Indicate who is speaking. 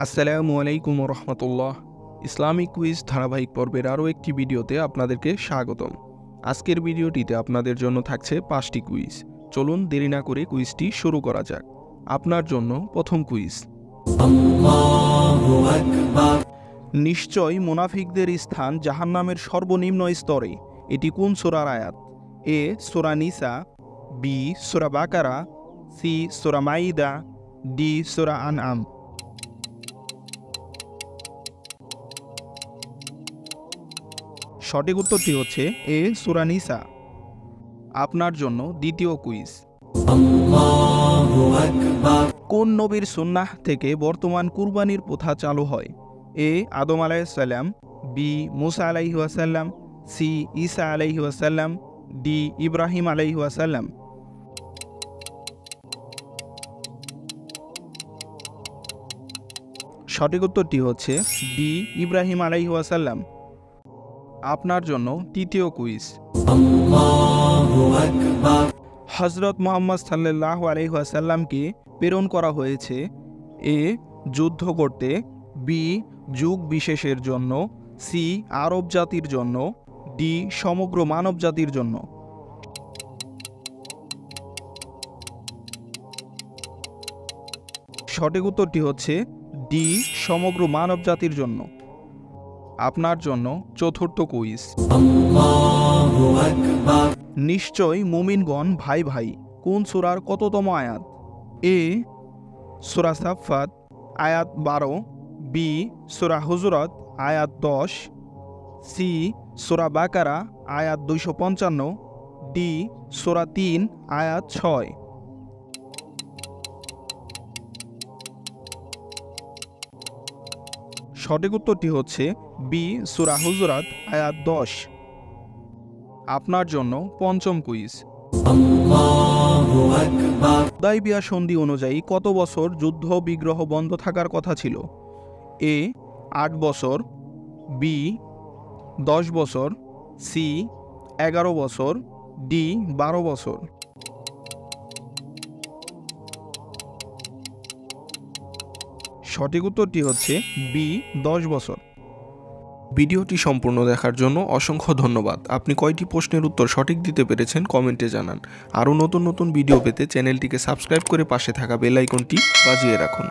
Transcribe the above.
Speaker 1: আসসালামু আলাইকুম রহমতুল্লাহ। Islamic quiz ধারাবাহিক পর্বের আরও একটি ভিডিওতে আপনাদেরকে স্বাগতম। আজকের ভিডিওটিতে আপনাদের জন্য থাকছে 5টি কুইজ। চলুন দেরি না করে কুইজটি শুরু করা যাক। আপনার জন্য প্রথম কুইজ। নিশ্চয় মুনাফিকদের স্থান জাহান্নামের সর্বনিম্ন স্তরে। এটি কোন সূরার আয়াত? এ সূরা নিসা, বি সূরা বাকারা, সি সূরা মাইদা, ডি সূরা আনআম। সঠিক উত্তরটি হচ্ছে এ সূরা নিসা। আপনার জন্য দ্বিতীয় কুইজ। কোন নবীর সুন্নাহ থেকে বর্তমান কুরবানির প্রথা চালু হয়? এ আদম আলাইহিস সালাম, বি মুসা আলাইহি ওয়াসাল্লাম, সি ঈসা আলাইহি ওয়াসাল্লাম, ডি ইব্রাহিম আলাইহি ওয়াসাল্লাম। সঠিক উত্তরটি হচ্ছে ডি ইব্রাহিম আলাইহি ওয়াসাল্লাম। আপনার জন্য তৃতীয় কুইজ। হযরত মুহাম্মদ সাল্লাল্লাহু আলাইহি ওয়াসাল্লামকে প্রেরণ করা হয়েছে এ যুদ্ধ করতে, বি যুগ বিশেষের জন্য, সি আরব জাতির জন্য, ডি সমগ্র মানব জাতির জন্য। সঠিক উত্তরটি হচ্ছে ডি সমগ্র মানব জাতির জন্য। আপনার জন্য চতুর্থ কুইজ। নিশ্চয় মুমিনগণ ভাই ভাই কোন সূরার কততম আয়াত? এ সূরা সাফফাত আয়াত 12, বি সূরা হুজুরাত আয়াত 10, সি সূরা বাকারা আয়াত 255, ডি সূরা 3 আয়াত 6। সঠিক উত্তরটি হচ্ছে বি সূরা হুজুরাত আয়াত 10। আপনার জন্য পঞ্চম কুইজ। হুদায়বিয়া সন্ধি অনুযায়ী কত বছর যুদ্ধ বিগ্রহ বন্ধ থাকার কথা ছিল? এ 8 বছর, বি 10 বছর, সি 11 বছর, ডি 12 বছর। সঠিক উত্তরটি হচ্ছে বি 10 বছর। ভিডিওটি সম্পূর্ণ দেখার জন্য অসংখ্য ধন্যবাদ। আপনি কয়টি প্রশ্নের উত্তর সঠিক দিতে পেরেছেন কমেন্টে জানান। আরও নতুন নতুন ভিডিও পেতে চ্যানেলটিকে সাবস্ক্রাইব করে পাশে থাকা বেল আইকনটি বাজিয়ে রাখুন।